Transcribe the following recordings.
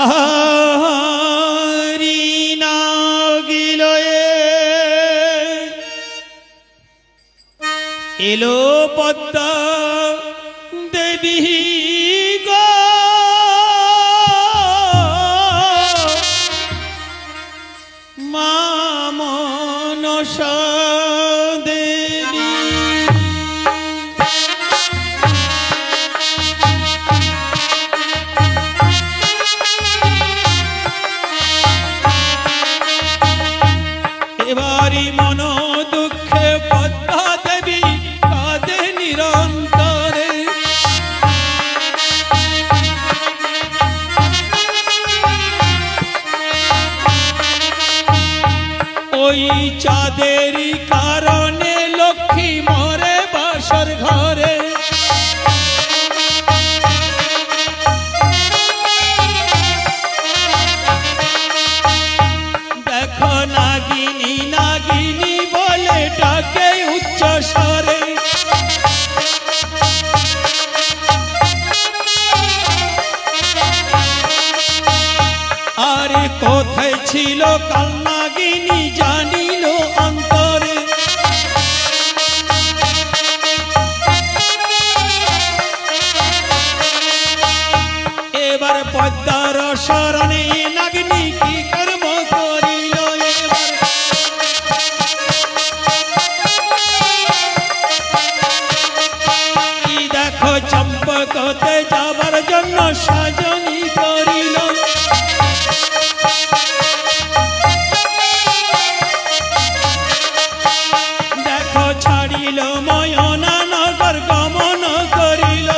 আহারি নাগিলয়ে এলো পদ্মা দেবী গো মা মনসা দেবী। এবারই মন দুঃখে পদ্মা দেবী কাঁদে নিরন্তরে। ওই চাঁদেরই কারণে লক্ষ্মী মরে বাসর ঘরে। দেখো নাগিনী নাগিনী বলে ডাকে উচ্চ স্বরে। আরে কোথায় ছিল কাল নাগিনী জানিল অন্তরে। এবার পদ্মার শরণে নাগিনী কি কর্ম করিল। কি দেখো চম্পকতে যাবার জন্য সাজনি করিল। দেখো ছাড়িল ময়না নগর গমন করিল।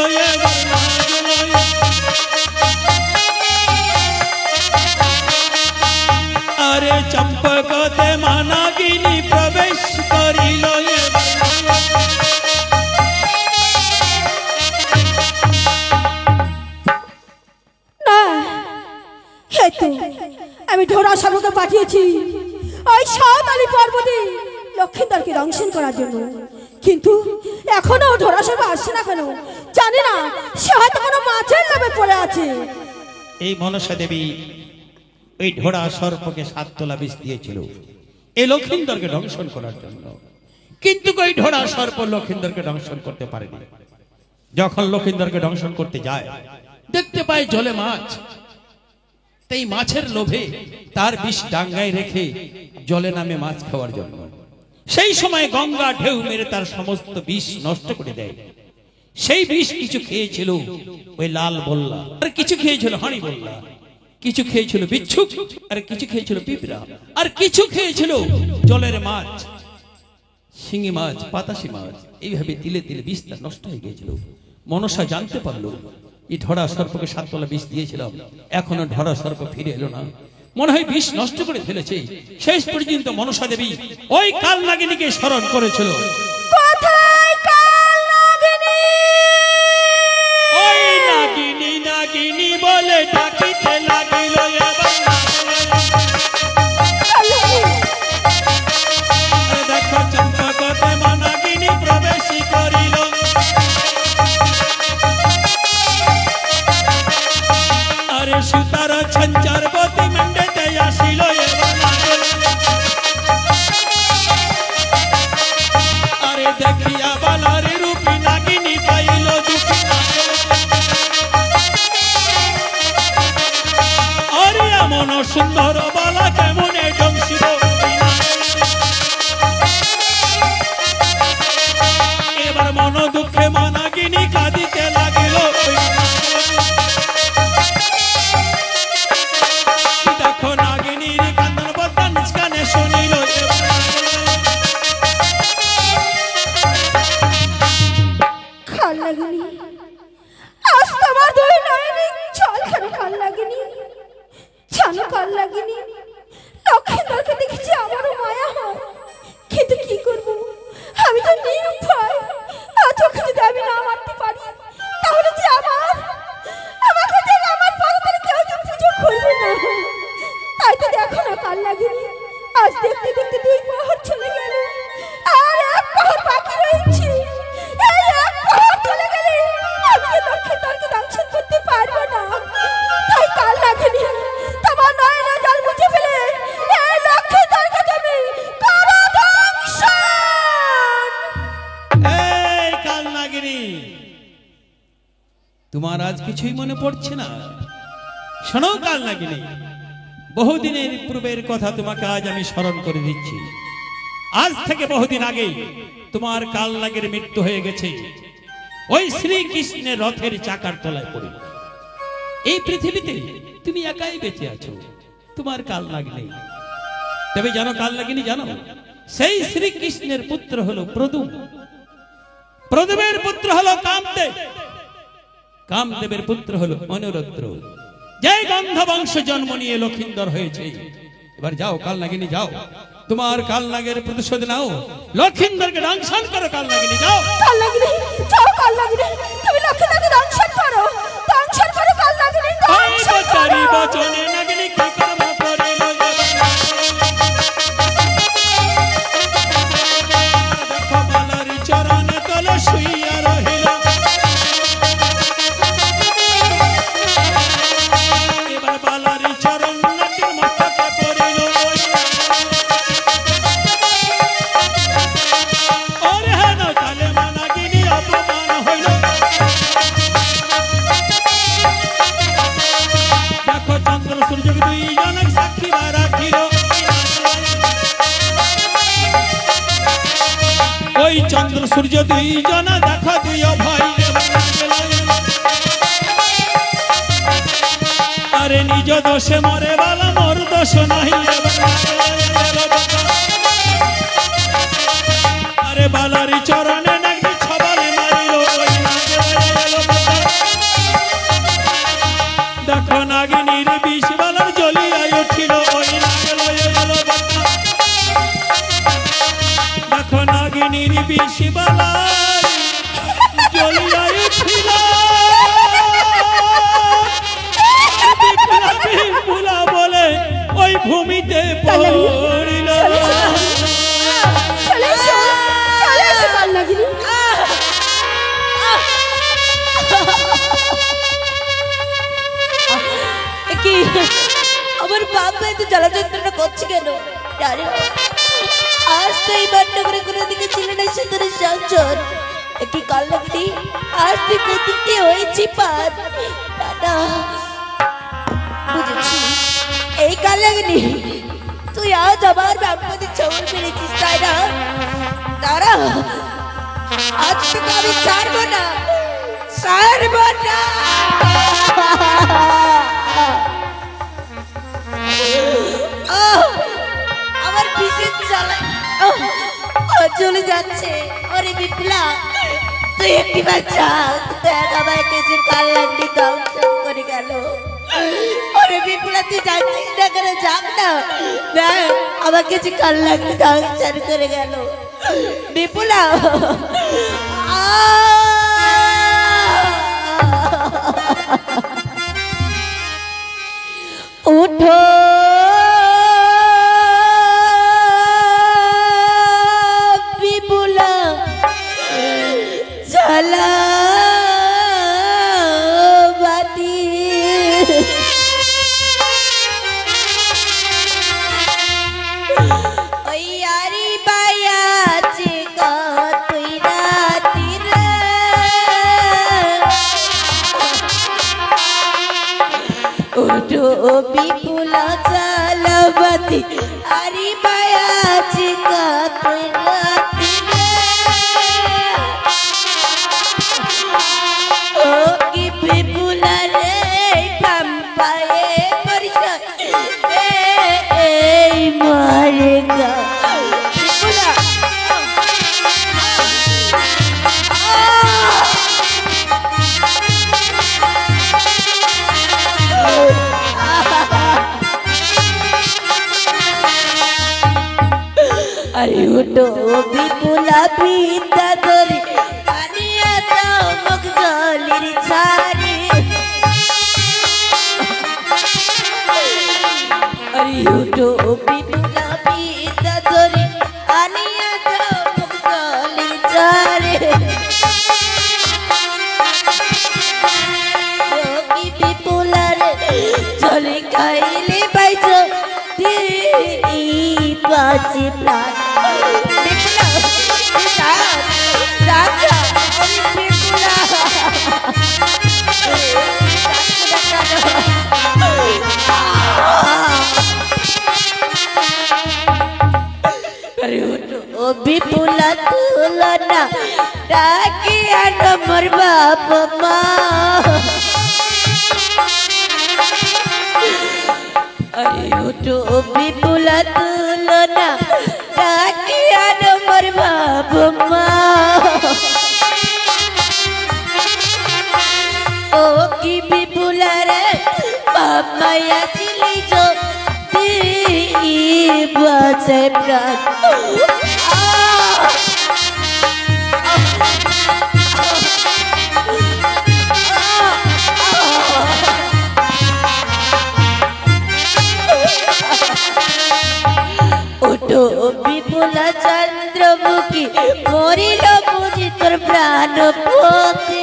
আরে চম্পকতে মানাগিনী প্রবেশ করিল। আমি ঢোড়া সর্বকে পাঠিয়েছি ওই সাঁওতালি পর্বতে লক্ষিন্দরকে দংশন করার জন্য, কিন্তু এখনো ঢোড়া সর্ব আসছে না কেন জানি না। সে হয়তো কোনো মাছের লোভে পড়ে আছে। এই মনসা দেবী ওই ঢোড়া সর্পকে 7 তোলা বিষ দিয়েছিল এই লক্ষিন্দরকে দংশন করার জন্য, কিন্তু ওই ঢোড়া সর্প লক্ষিন্দরকে দংশন করতে পারেনি। যখন লক্ষিন্দরকে দংশন করতে যায় দেখতে পায় জলে মাছ। এই মাছের লোভে তার বিষ ডাঙ্গায় রেখে জলে নামে মাছ খাওয়ার জন্য। সেই সময় গঙ্গা ঢেউ মেরে তার সমস্ত বিষ নষ্ট করে দেয়। সেই বিষ কিছু খেয়েছিল ওই লাল বল্লা, আর কিছু খেয়েছিল হাঁড়ি বল্লা, কিছু খেয়েছিল বিচ্ছু, আর কিছু খেয়েছিল পিঁপড়া, আর কিছু খেয়েছিল জলের মাছ, শিঙি মাছ, পাতাশি মাছ। এইভাবে তিলে তিলে বিষ তার নষ্ট হয়ে গিয়েছিল। মনসা জানতে পারলো এই ঢোড়া সর্পকে 7 তোলা বিষ দিয়েছিলাম, এখনো ঢোড়া সর্প ফিরে এলো না। মনে হয় বিষ নষ্ট করে ফেলেছে। শেষ পর্যন্ত মনসা দেবী ওই কাল নাগিনীকে স্মরণ করেছিল। ওই নাগিনী নাগিনী বলে ডাকিতে লাগিল। দেখো চম্পকতে মানাগিনী প্রবেশ করিল। আরে সুতার ছঞ্চার বতী মণ্ডেতে আসিল। আরে দেখিয়া বালার রূপী নাগিনী পাইল দুঃখী। আরে এমন সুন্দর বালা কেমন ডংসিল। এবার মন দুঃখে মানাগিনী কাঁদিতে লাগিল। দেখো নাগিনীর কান্দন বদন নিজ কানে শুনিল। কাল নাগিনী আজ তোমার দুই নয়নে জল কেন? কাল নাগিনী জানো কাল নাগিনী তোমার আজ কিছুই মনে পড়ছে না? শোনো কাল নাগিনী, বহুদিনের পূর্বের কথা তোমাকে আজ আমি স্মরণ করে দিচ্ছি। আজ থেকে বহুদিন আগে তোমার কাল নাগের মৃত্যু হয়ে গেছে ওই শ্রীকৃষ্ণের রথের চাকার তলায় পড়ে। এই পৃথিবীতে তুমি একাই বেঁচে আছো, তোমার কাল নাগ নেই। তবে জানো কাল নাগিনী, জানো সেই শ্রীকৃষ্ণের পুত্র হলো প্রদুম, প্রদুমের পুত্র হলো কামদেব, কামদেবের পুত্র হলো মনোরুদ্র। যে গন্ধ বংশ জন্ম নিয়ে লক্ষিন্দর হয়েছে। এবার যাও কাল নাগিনী, যাও তোমার কাল নাগের প্রতিশোধ নাও, লক্ষিন্দরকে দংশন করো। কাল নাগিনী যাও, কাল নাগিনী যাও, কাল নাগিনী তুমি লক্ষিন্দরকে দংশন করো, দংশন করো কাল নাগিনী, দংশন করো। বচনে নাগিনী কি কর্ম করিল, দেখো বালার চরণে তলে শুইয়া রহিল। এবার বালার চরণ নাটির মাথাতে পড়িল। ওরে হেন কালে নাগিনী অপমান হইল। দেখো চন্দ্র সূর্য দুইজন সাক্ষী রাখিল। ওই চন্দ্র সূর্য দুইজন দেখো দুই ভাই। আরে নিজ দোষে মরে বালা, মোর দোষ নাই। আরে বালারি চরণে নাগিনী ছবালে মারিল। দেখো নাগিনীর বিষ বালার জ্বলিয়া উঠিল। দেখো নাগিনীর বিষ বালার জ্বলিয়া উঠিল। বিপুলা বলে ওই ভূমিতে পড়িল। চলে এসো, চলে এসো কাল নাগিনী। কি আমার বাবা এত জ্বালা যন্ত্রণা করছে কেন? জানি না। আজ তো এই বান্না করে কোনো দিকে ছিল না সুন্দর সংসার। কি কাল নাগিনী, আজ তুই কোথিতে হয়েছি পার দাদা, বুঝেছি। এই কাল নাগিনী, তুই আজ আমার ব্যাপারে ছবল মেরেছিস, তাই না? দাঁড়া, আজ তোকে আমি ছাড়বো না, ছাড়বো না। আমার বিশেষ জ্বালায় চলে যাচ্ছে। ওরে বিপ্লা, তুই একটি বাচ্চা দেখ, আমার কিছু কাল লাগলি দংশন করে গেল। ওরে বিপ্লা, তুই যাচ্ছিস না কেন? যাক না, দেখ আমার কিছু কাল লাগলি দংশন করে গেল। বিপুলা উঠো বিপুলা, জ্বালা বাতি। ওই আরি বায়াছে তুই রাতির, উঠো বিপুলা জ্বালাবাতি। আরি বায়াছে তুই রাতির, ও কি বিপুলা রে পাম্পায়ে পরিচয় এই মারেগা। বিপুলা আরে উঠো বিপুলা পিতা ধরে, আনিয়া দাও মুখ জলির ছাড়ি। আরে উঠো বিপুলা পিতা ধরে, আনিয়া দাও মুখ জলির ছাড়ি। কি বিপুলা রে জলে খাইলে পাইছ পাঁচে প্রাণ। বিপুলা রাজা বিপুলা ডাকি আনো মোর বাপ মা আরে ওটো বিপুলা তুলনা ডাকি আনো মোর বাপ মা ও কি বিপুলা রে বাবা আসিলি যদি বাঁচে প্রাণ ওটো বিপুলা চন্দ্রমুখী মরিল বুঝি তোর প্রাণ পথে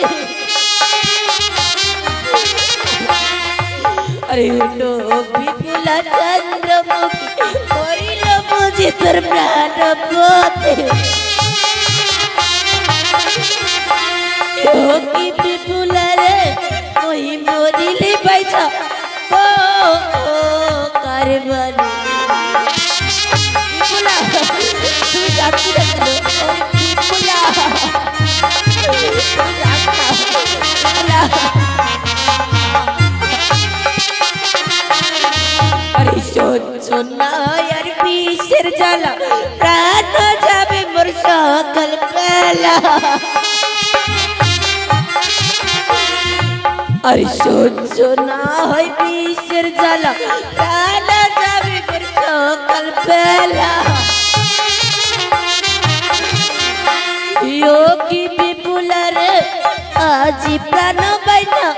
আরে ওটো বিপুলা চন্দ্রমুখী মরিল বুঝি তোর প্রাণ পথে ও কি বিপুলা রে ওই মরিলে পয়সা ও কারবানি তুই যাচ্ছি দেখলো বিপুলা আরে শোনা আর বিষের জ্বালা প্রাণ যাবে মোর সকাল বেলা আরে শোনা হয় বিষের জ্বালা প্রাণ যাবে মোর সকাল বেলা ও কি বিপুলা রে আজি প্রাণ বাইনা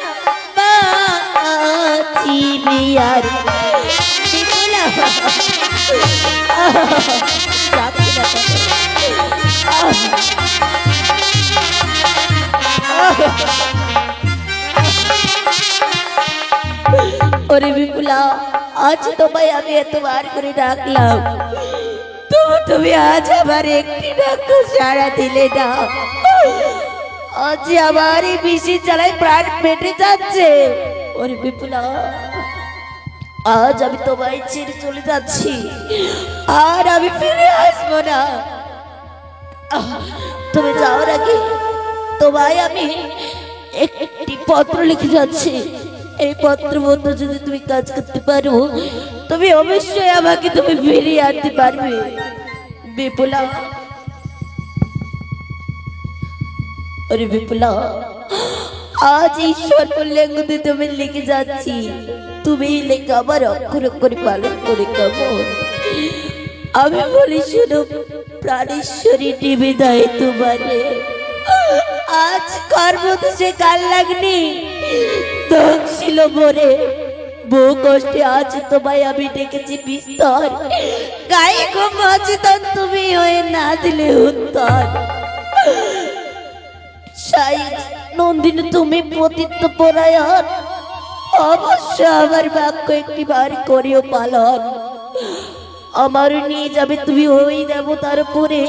বাঁচিবি আর বিপুলা ওরে বিপুলা আজ তোমায় আমি এতবার করে ডাকলাম তুমি আজ আমার একটি ডাক সাড়া দিলে না আজ আমার এই বিষি জ্বালায় প্রাণ পেটে যাচ্ছে ওরে বিপুলা আজ আমি তোমায় ছেড়ে চলে যাচ্ছি আর আমি ফিরে আসবো না তুমি যাওয়ার আগে তোমায় আমি একটি পত্র লিখে যাচ্ছি এই পত্র মতো যদি তুমি কাজ করতে পারো তুমি অবশ্যই আমাকে তুমি ফিরিয়ে আনতে পারবে বিপুলা আরে বিপুলা আজ ঈশ্বর বললেঙ্গুতে তুমি লিখে যাচ্ছি তুমি লেখা আমার অক্ষর অক্ষরে পালন করে কেমন আমি বলি শুনো প্রাণেশ্বরী নিবেদায় তোমারে আজ কর্মত সে কাল লাগনি দোষ ছিল মোরে বহু কষ্টে আজ তোমায় আমি ডেকেছি বিস্তর গায়ে ঘুম অচেতন তুমি হয়ে না দিলে উত্তর নন্দিনী তুমি পতিত্ব পরায়ণ অবশ্য আমার বাক্য একটি বার করিও পালন আমার নিয়ে যাবে তুমি ওই দেবতার উপরে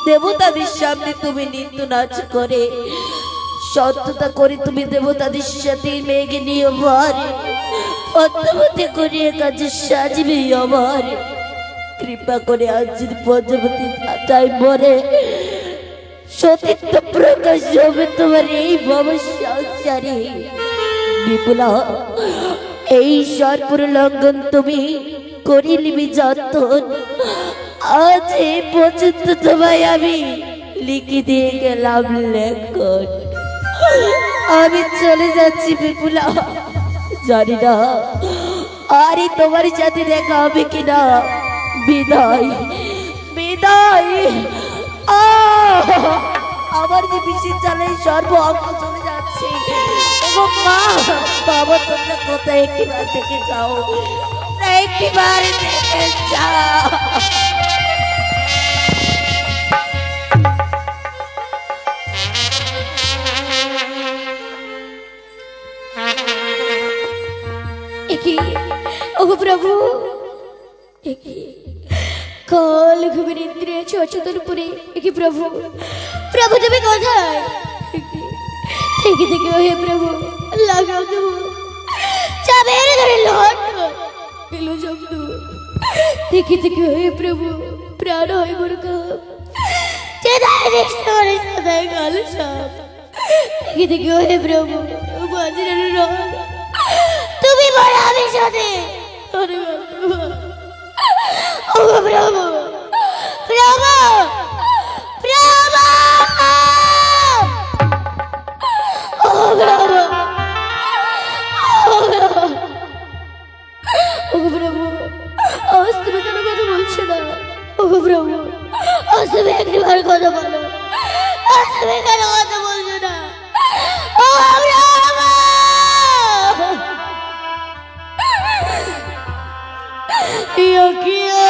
দেবতাদের সামনে তুমি নৃত্য নাচ করে সত্যতা করে তুমি দেবতাদের সাথে মেঘে নিয়ে ভার পদ্মাবতী করিয়ে কাজে সাজবে আমার কৃপা করে আজ যদি পদ্মাবতী চাই মরে সতীত্ব প্রকাশ হবে তোমার এই ভব সংসারে বিপুলা এই সর্বর লঙ্ঘন তুমি করে নিবি যতন আজ এই পর্যন্ত তোমায় আমি লিখে দিয়ে গেলাম লেখন আমি চলে যাচ্ছি বিপুলা জানি না আরে তোমার সাথে দেখা হবে কিনা বিদায় বিদায় আমার যে বিশেষ জ্বালাই সর্ব অঙ্গ চলে যাচ্ছে মা বাবা তোমরা কোথায় একটিবার থেকে যাও একটিবার দেখে যাও ওগো প্রভু কাল ঘুমে নিদ্রে অচেতন উপরে একি প্রভু প্রভু তুমি কোথায় থেকে থেকে হে প্রভু লাগাও দেবো চাবের ধরে লট এলো জমদু থেকে থেকে হে প্রভু প্রাণ হয় মোর কাপ যে দায় নিষ্ঠ করে সদাই কাল সব দেখে দেখে ওহে প্রভু বজ্রের রথ তুমি বড় আমি সাথে ও প্রভু প্রভু প্রভু ও প্রভু ও প্রভু আজ তুমি কেন কথা বলছো না ও প্রভু আজ তুমি একবার কথা বলো আজ তুমি কেন কথা বলছো না ও প্রভু ইয়ো কিয়ো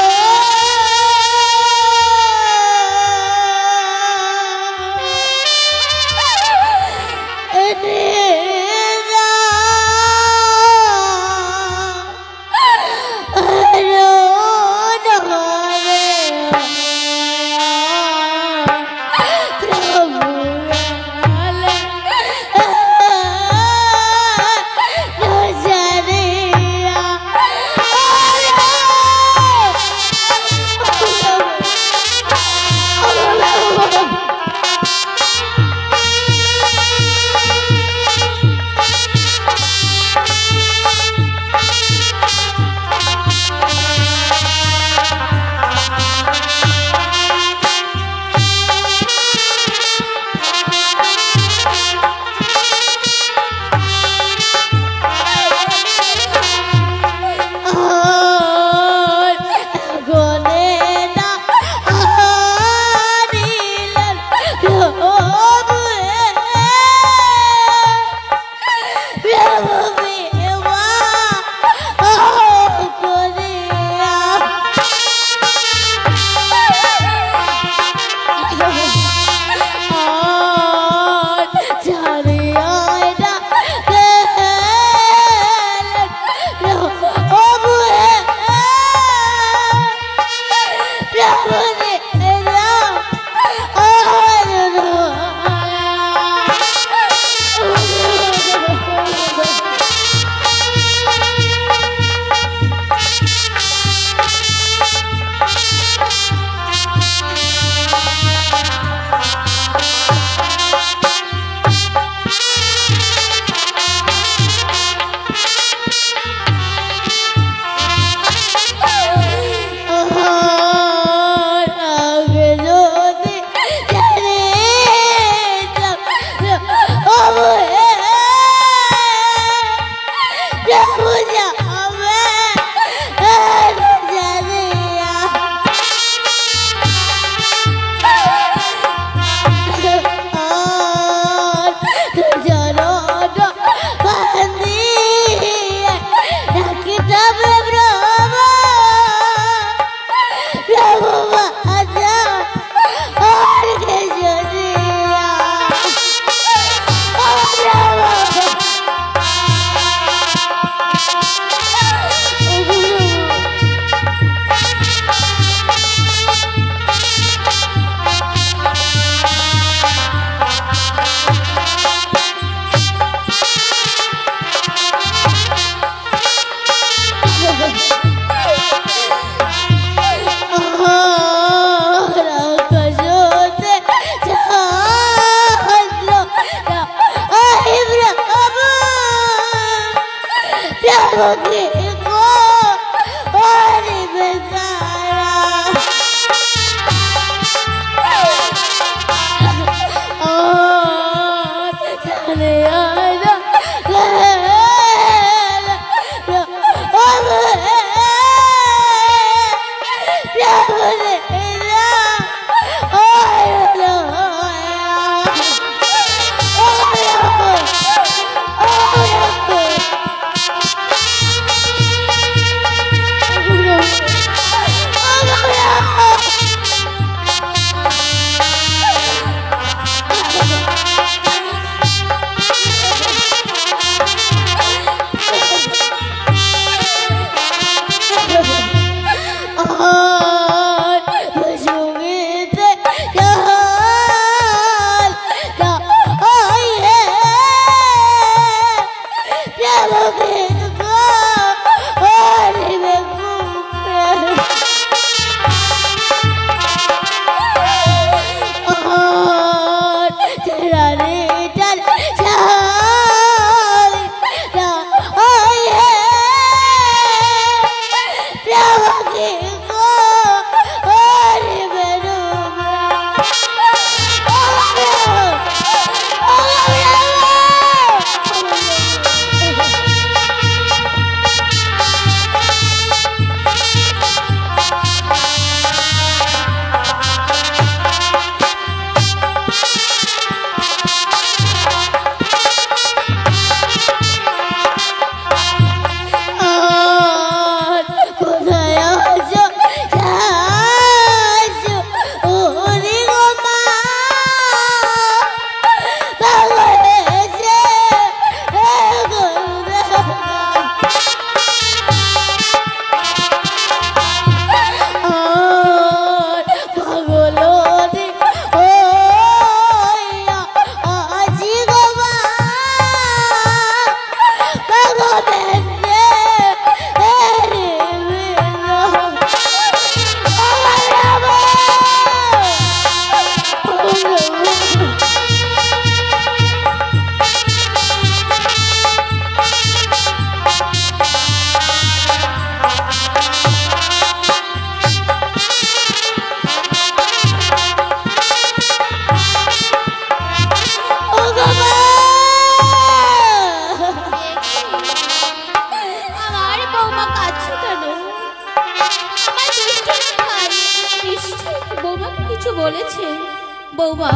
বৌমা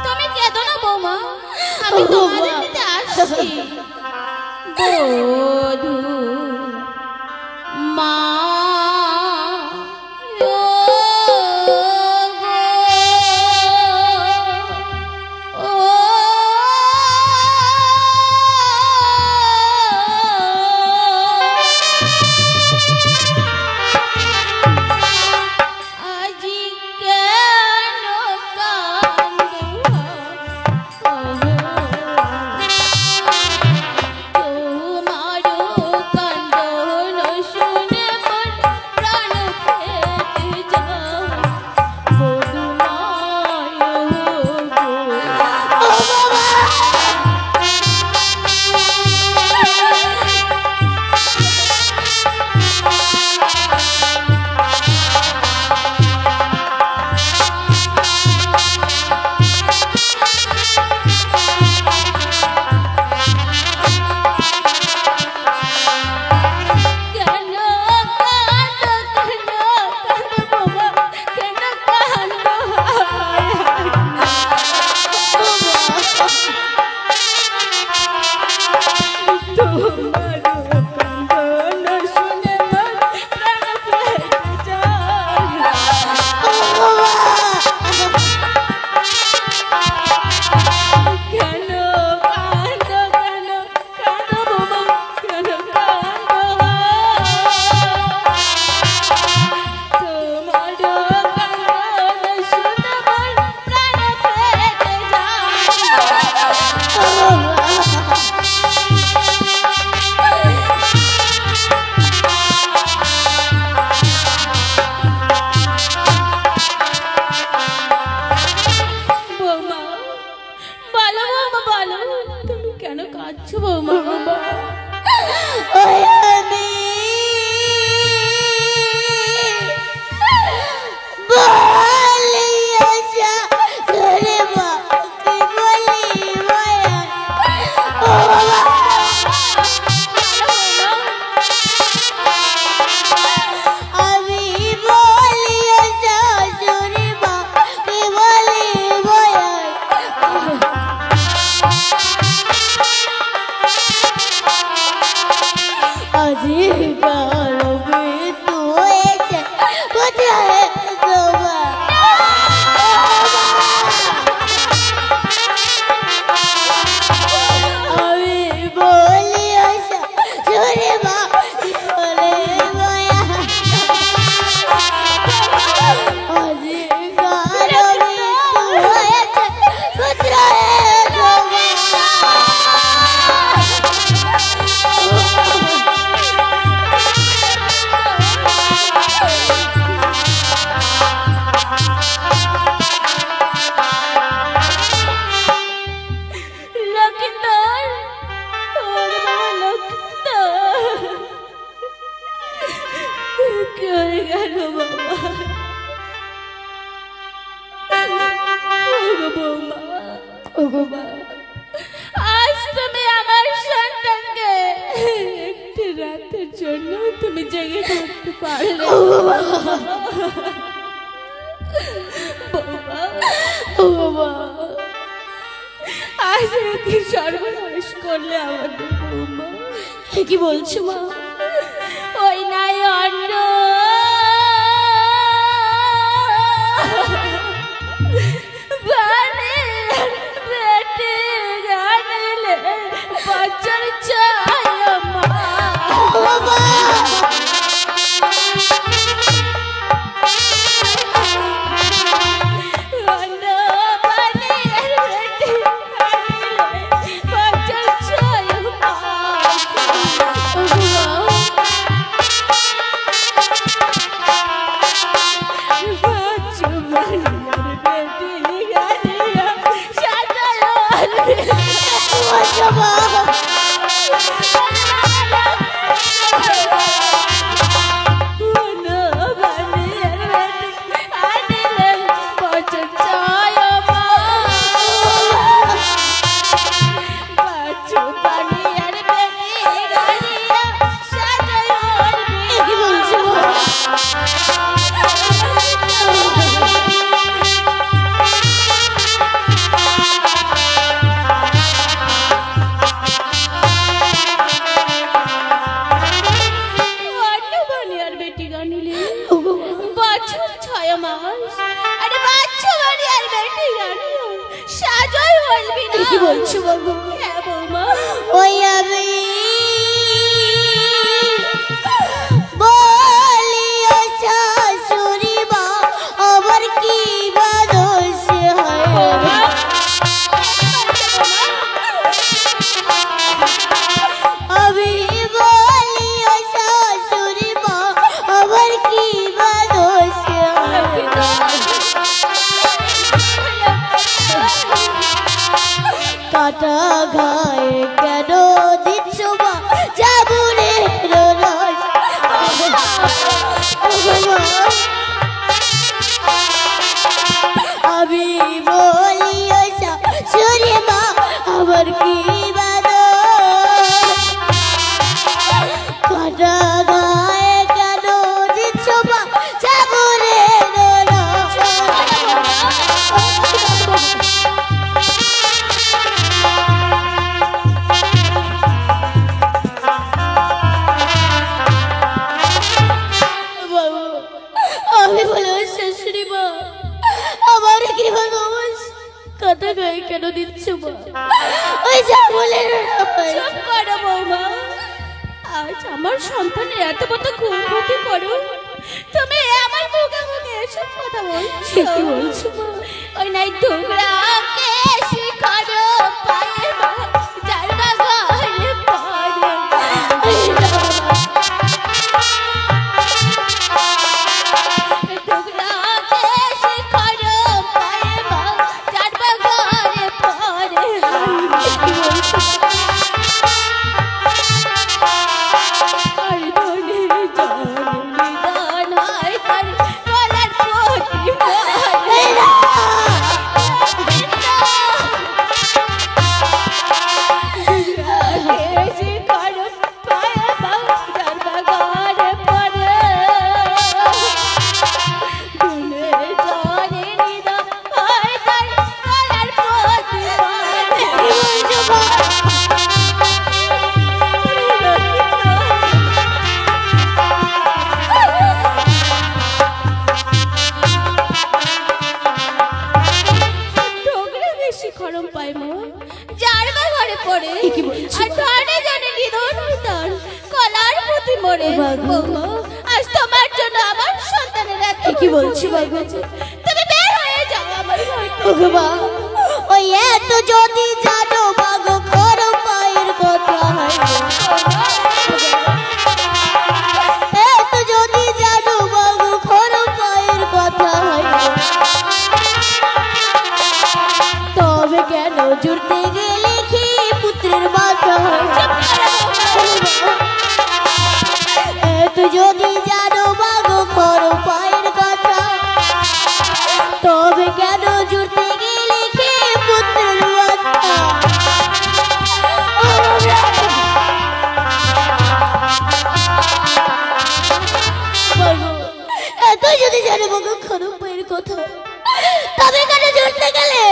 তুমি কেঁদো না বৌমা, আমি তোমাদের নিতে আসছি। বধূ মা আজ তুমি আমার সন্তানকে একটি রাতের জন্য তুমি জেগে থাকতে পারলে বাবা, আজ কি সর্বনাশ করলে আমাদের বৌমা। কি বলছো মা? ওই নাই অন্য বছর চায় মা বলবি না? কি বলছো বলবো? হ্যাঁ বৌমা। ওই আমি বলি ও শাশুড়ি মা আমার কি বা দোষ হয় বৌমা, আমি বলি ও শাশুড়ি মা আমার কি বা দোষ হয় কাটা গায়ে কেন দিচ্ছ মা জাবুরের রস আমি বলি ও শাশুড়ি মা আমার কি বা দোষ কাটা গায়ে কেন দিচ্ছ মা জাবুরের রস বাবু আমি বলে শাশুড়ি মা আমার কি ভগবান কাটা গায়ে কেন দিচ্ছ মা ওই যা বলে চুপ করো বৌমা। আজ আমার সন্তানের এত বড় ক্ষতি করো, তুমি আমার মুখে মুখে এসব কথা বলছো? কি বলছো মা? ওই নাই টুকরাকে শিখারো পায়ে জানা ঘরে পড়ে টুকরাকে শিখারো পায়ে জানা ঘরে পড়ে। কি বলছো? আর ধনে জননী দান হয় তার গলার পটি পড়ে। কেসি করো পায়ে জানা ঘরে পড়ে ধনে জননী দান হয় তার গলার পটি ঠোকরে বেশি খরম পায় মো যার বা ঘরে পড়ে কি বলছো? আর ধরে জানে নিধন তার কলার প্রতি মরে বৌমা আজ তোমার জন্য আমার সন্তানের এত কি বলছো বলবো? তুমি বের হয়ে যাও আমার ঘর থেকে। ওগো মা ওই এত যদি জানো মাগো খর পায়ের কথা হয় এত যদি জানো মাগো খর পায়ের কথা হয় তবে কেন জুড়তে গেলে কি পুত্রের মাথা হয় এত যদি জানো মাগো খর পায়ের কথা তবে কেন জুড়তে গেলে কি পুত্রের মাথা বলবো এত যদি জানো মাগো খর পায়ের কথা তবে কেন জুড়তে গেলে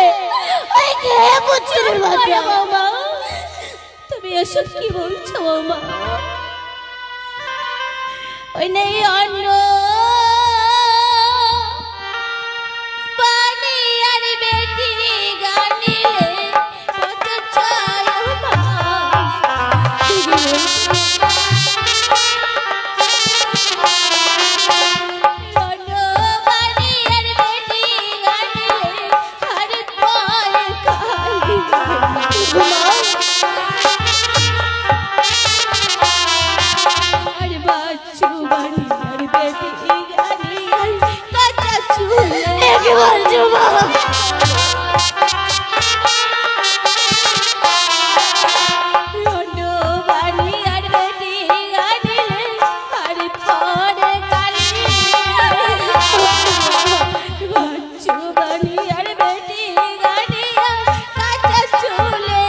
ওই কে পুত্রের মাথা বৌমা তুমি এসব কি বলছো বৌমা? ওই নেই অন্য পানি আর বেটি গানিলে বছর ছয় অন্য পানি আর বেটি গানিলে হর পর কালি আর বাচ্চু বাড়ি আর বেটি গানি আর কাঁচা চুলে কি বলছো মা অন্য বাড়ি আর বেটি গানিলে আর পরে কালি বাচ্চু বাড়ি আর বেটি গানি আর কাঁচা চুলে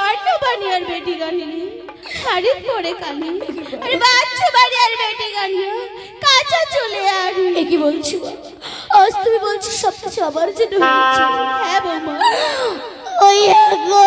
অন্য বাড়ি আর বেটি গানিলে শাড়ি পরে কালি আর বাচ্চু বাড়ি আর বেটি গানিলে কাঁচা চুলে আর কি বলছো মা? আজ তুমি বলছো সব কিছু আমার জন্য হয়েছে। হ্যাঁ বৌমা ওই গো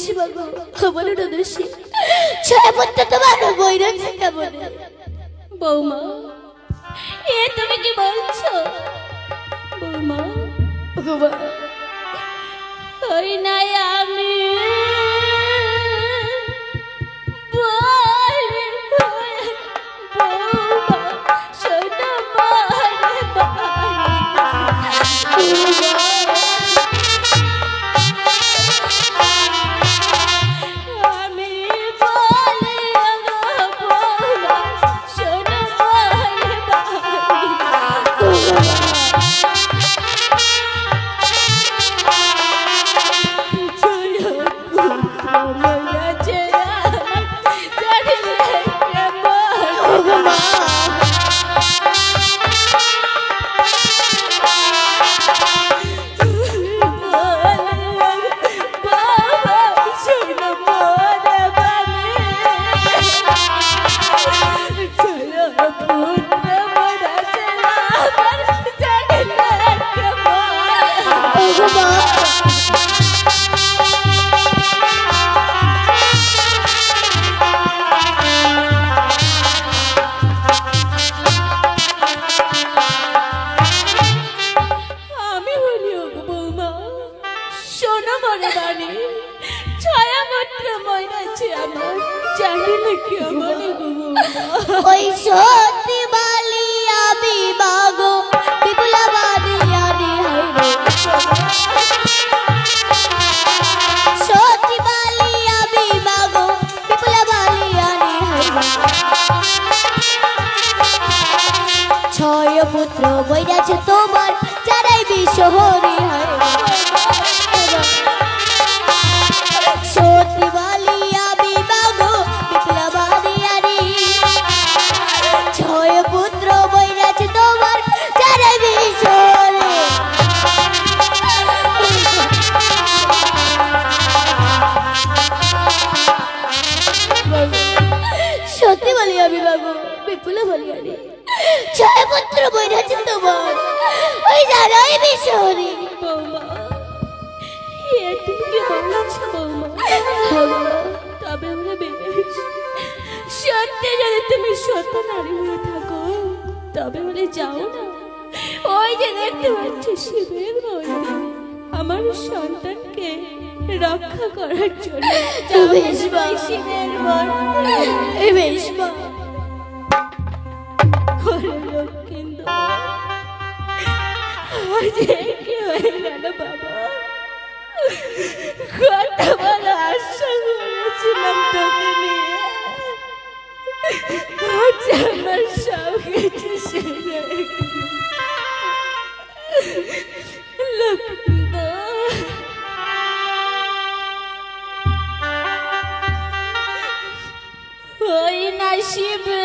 বলছি বাবু, আমারও না দোষী। ছায়াপত্র তোমার বই রয়েছে কেমন? বৌমা, এ তুমি কি বলছো? বৌমা, বৌমা, ওই নাই আমি বলি, বৌমা, শোনো বলে আমি বলি বৌমা, শোনো মনে বাণী, ছায়াপত্র ময়নাছে আমার, জানি না কি আমার ওই সত্যি বালি আমি মাগো বিপুলা বানিয়ানি সত্যি বালি আমি মাগো বিপুলা বানিয়ানি ছয় পুত্র বইরাছে তোমার যারাই বিশহরি হয় সত্যি বালি আমি মাগো বিপুলা বানিয়ানি ছয় পুত্র বইরাছে তোমার যারাই বিশহরি সত্যি বলি আমি বাবু বিপুলা বলি আরে ছয় পুত্র বইরাছে তোমার ওই যারাই বিশহরি বৌমা, এ তুমি কি বলছো বৌমা? তবে আমরা বেশ সত্যি যদি তুমি সত্য নারী হয়ে থাকো তবে বলে যাও না, ওই যে দেখতে পাচ্ছ শিবের মন্দির আমার সন্তানকে রক্ষা করার জন্য বেশ মা, শিবের মন্দির বেশ মা লক্ষ্মীন্দর আজ কি হয়ে গেল বাবা? কত বড় আশা করেছিলাম তোকে নিয়ে, আজ আমার সব কিছু সেরে লক্ষ্মীন্দর ওই না শিবে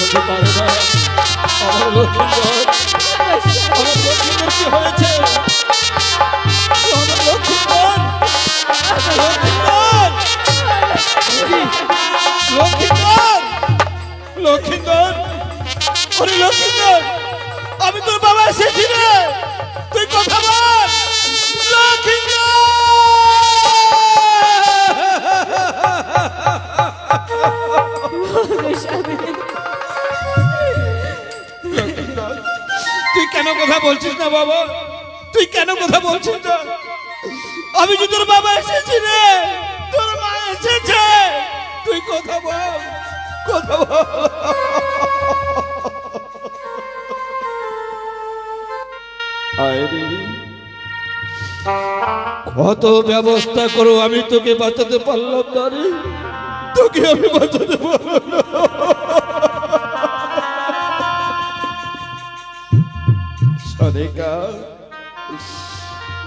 বলতে পারে না। আমার লক্ষ্মীধর, আমার লক্ষ্মীধর কি হয়েছে? আমার লক্ষ্মীধর, লক্ষ্মীধর, লক্ষ্মীধর, লক্ষ্মীধর, ওরে লক্ষ্মীধর, আমি তোর বাবা এসেছি রে, তুই কথা বল। লক্ষ্মীধর, তুই কেন কথা বলছিস না বাবা? তুই কেন কথা বলছিস না? আমি যে তোর বাবা এসেছি রে, তোর মা এসেছে, তুই কথা বল, কথা বল। কত ব্যবস্থা করো, আমি তোকে বাঁচাতে পারলাম না রে, তোকে আমি বাঁচাতে পারলাম না। সাদেকা,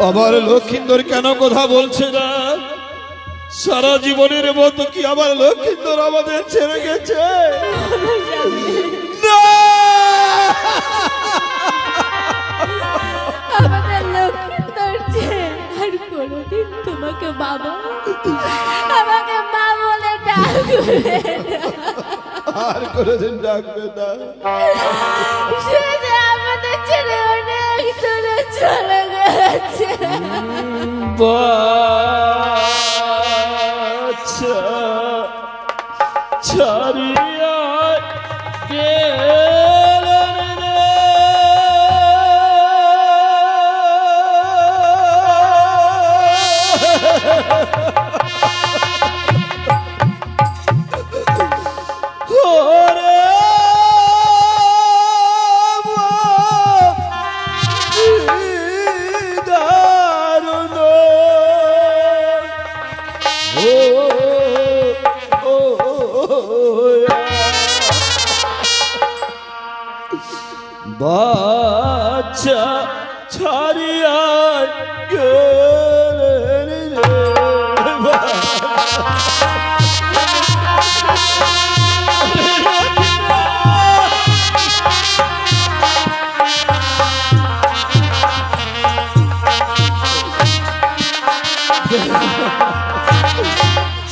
আমার লক্ষ্মীন্দর কেন কথা বলছে না? সারা জীবনের মতো কি আমার লক্ষ্মীন্দর আমাদের ছেড়ে গেছে? না! আমাদের লক্ষ্মীন্দর যে আর কোনোদিন তোমাকে বাবা, আমাকে মা বলে ডাকবে না। আর কোনোদিন ডাকবে না। সে যে আমাদের ছেড়ে অনেক দূরে চলে গেছে। বাচ্চা ছাড়িয়া গেলেন রে, ওরে দারুণ, বাচ্চা ছাড়িয়া গেলেন রে।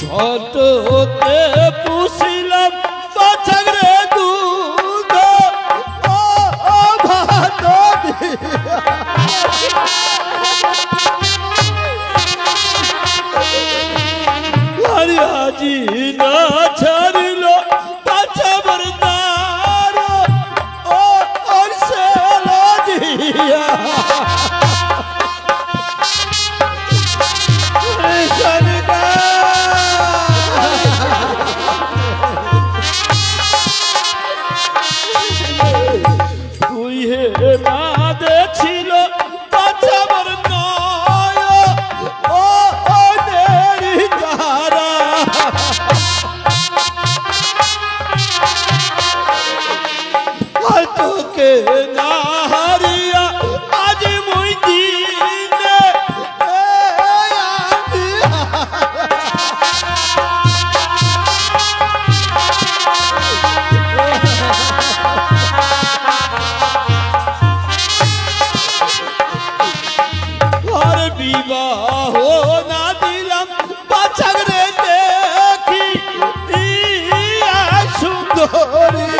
ছোটতে পুষিলাম বাছাক রে দুধ ও ভাত দিয়া, আরে আজি না ছাড়িল বাছা বরদার ও ওর সেলা দিয়া। তুই হে রাধে ছিল বাঁচাবার নয় ও দেরি তারা, তোকে না হারিয়া আজ মুই দিনে আর বিবাহ না দিলাম বাছাক রে দেখি ইয়া সুন্দরী,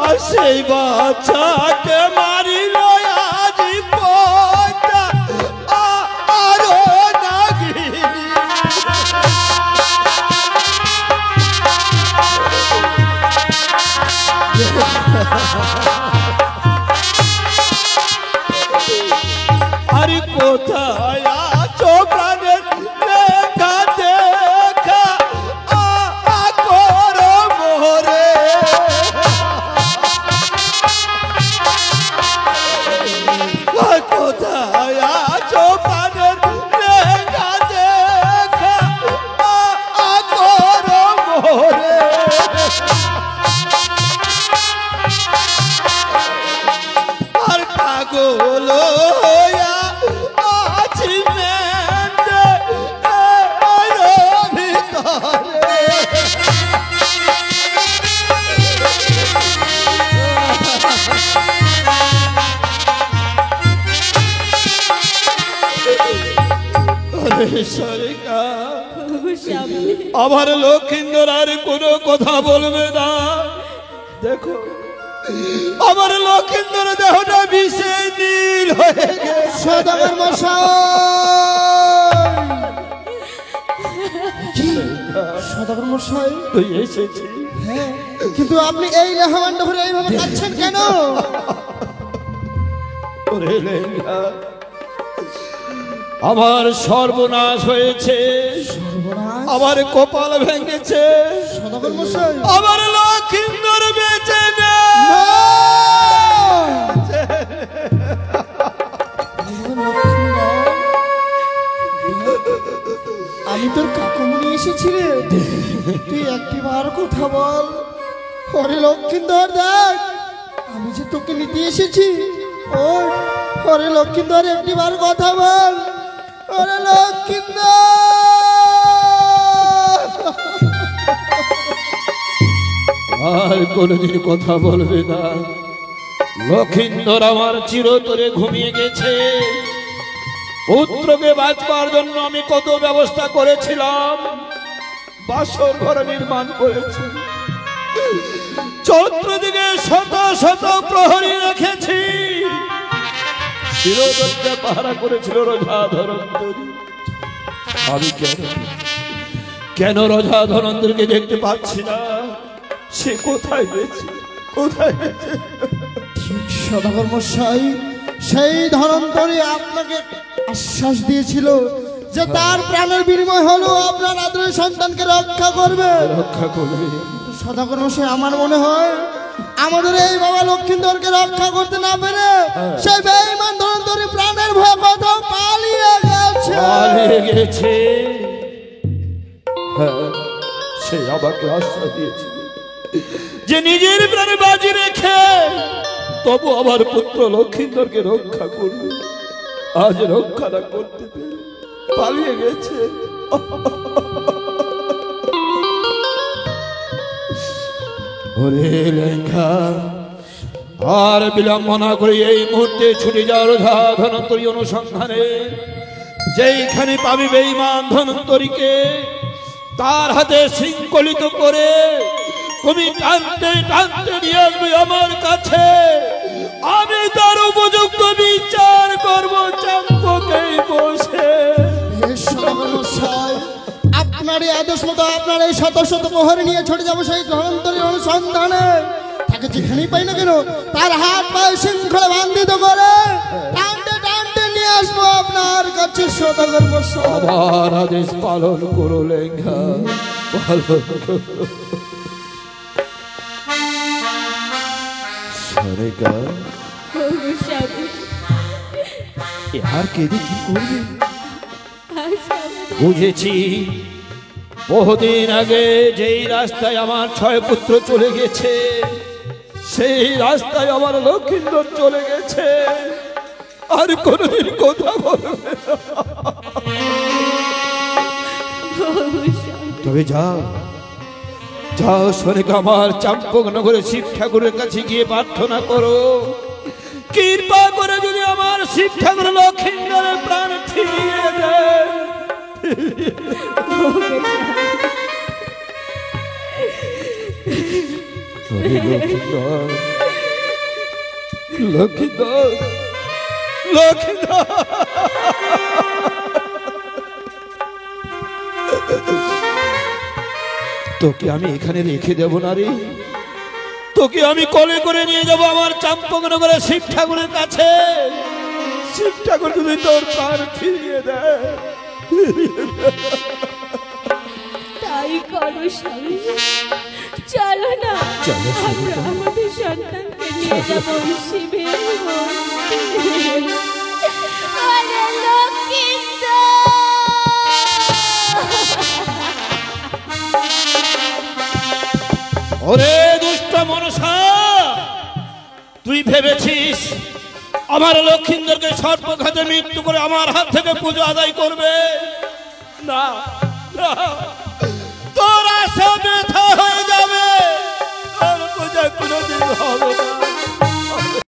আর সেই বাচ্চাকে মারিল আজি পয়তা আরো নাগিনী। আরে কোথায় আছো প্রাণের লেখা দেখা করো মোরে, কোথায় আছো প্রাণের লেখা দেখা করো মোরে। আর পাগল আছি মেন্দে ভিতরে সরিকা ওগো স্বামী, আমার লক্ষিন্দর আর কোনো কথা বলবে না। দেখো আমার লক্ষিন্দর দেহটা বিষে নীল হয়ে গেছে। সদাগর মশাই, কি সদাগর মশাই? তুই এসেছি, হ্যাঁ, কিন্তু আপনি এই লেহামান্ড ভরে এইভাবে কাঁদছেন কেন? ওরে লেঙ্গা, আমার সর্বনাশ হয়েছে, সর্বনাশ! আমার কপাল ভেঙেছে, সদাগর মশাই, আমার লক্ষিন্দর বেঁচে না! আমি তোর কাকুমনি এসেছি রে, তুই একটিবার কথা বল। ওরে লক্ষিন্দর দেখ, আমি যে তোকে নিতে এসেছি। ওরে লক্ষিন্দর একটিবার কথা বল। ওরে লক্ষিন্দর! আর কোনদিন কথা বলবে না। লক্ষিন্দর আমার চিরতরে ঘুমিয়ে গেছে। পুত্রকে বাঁচবার জন্য আমি কত ব্যবস্থা করেছিলাম, বাসর ঘর নির্মাণ করেছি, চতুর্দিকে শত শত প্রহরী রেখেছি, চিরদত্তে পাহারা করেছিল রোজা ধরন্তরী। আমি কেন রোজা ধরন্তরীকে দেখতে পাচ্ছি না? সে কোথায় গেছে, কোথায় গেছে? ঠিক সদাগর মশাই, সেই ধনন্তরী আপনাকে আশ্বাস দিয়েছিল যে তার প্রাণের বিনিময় হলো আপনার আদরের সন্তানকে রক্ষা করবে। রক্ষা করবে। কিন্তু সদাগর মশাই, আমার মনে হয় আমাদের এই বাবা লক্ষিন্দরকে রক্ষা করতে না পেরে সেই বেঈমান ধনন্তরী প্রাণের ভয়ে কোথাও পালিয়ে গেছে। পালিয়ে গেছে। হ্যাঁ, সে আমাকে আশ্বাস দিয়েছে যে নিজের প্রাণে বাজি রেখে তবু আমার পুত্র লক্ষিন্দরকে রক্ষা করবে। আজ রক্ষা না করতে পেরে পালিয়ে গেছে। ওরে লেঙ্গা, আর বিলম্ব না করে এই মুহূর্তে ছুটে যাও রোজা ধনন্তরী অনুসন্ধানে। যেইখানে পাবি বেঈমান ধনন্তরীকে, তার হাতে শৃঙ্খলিত করে তুমি টানতে টানতে নিয়ে আসবে আমার কাছে। আমি তার উপযুক্ত বিচার করব চাম্পকেই বসে। বেশ সদাগর মশাই, আপনার এই আদেশ মতো আপনার এই শত শত প্রহরী নিয়ে ছুটে যাবো সেই ধনন্তরীর অনুসন্ধানে। তাকে যেখানেই পাই না কেন তার হাত পায়ে শৃঙ্খলে বান্ধিত করে টানতে টানতে নিয়ে আসবো আপনার কাছে সদাগর মশাই। আমার আদেশ পালন করো লেঙ্গা, পালন করো। সরেকা, ওগো স্বামী, আর কেঁদে কি করবে? আর স্বামী, বুঝেছি, বহুদিন আগে যেই রাস্তায় আমার 6 পুত্র চলে গেছে, সেই রাস্তায় আমার লক্ষিন্দর চলে গেছে। আর কোনদিন কথা বলবে না। ওগো স্বামী, তবে যাও যাও সরেকা, আমার চাম্পকনগরে শিব ঠাকুরের কাছে গিয়ে প্রার্থনা করো, কৃপা করে যদি আমার শিব ঠাকুর লক্ষিন্দরের প্রাণ ফিরিয়ে দেয়। লক্ষিন্দর, লক্ষিন্দর, লক্ষিন্দর, তোকে আমি এখানে রেখে দেব না রে। তোকে আমি কোলে করে নিয়ে যাব আমার চাম্পকনগরের শিব ঠাকুরের কাছে। শিব ঠাকুর যদি তোর প্রাণ ফিরিয়ে দেয়। তাই করো স্বামী, চলো না, চলো, আমরা আমাদের সন্তানকে নিয়ে যাবো শিবের মন্দিরে। ওরে লক্ষিন্দর! ওরে দুষ্ট মনসা, তুই ভেবেছিস আমার লক্ষিন্দরকে সর্বঘাতে মৃত্যু করে আমার হাত থেকে পুজো আদায় করবে? না, না,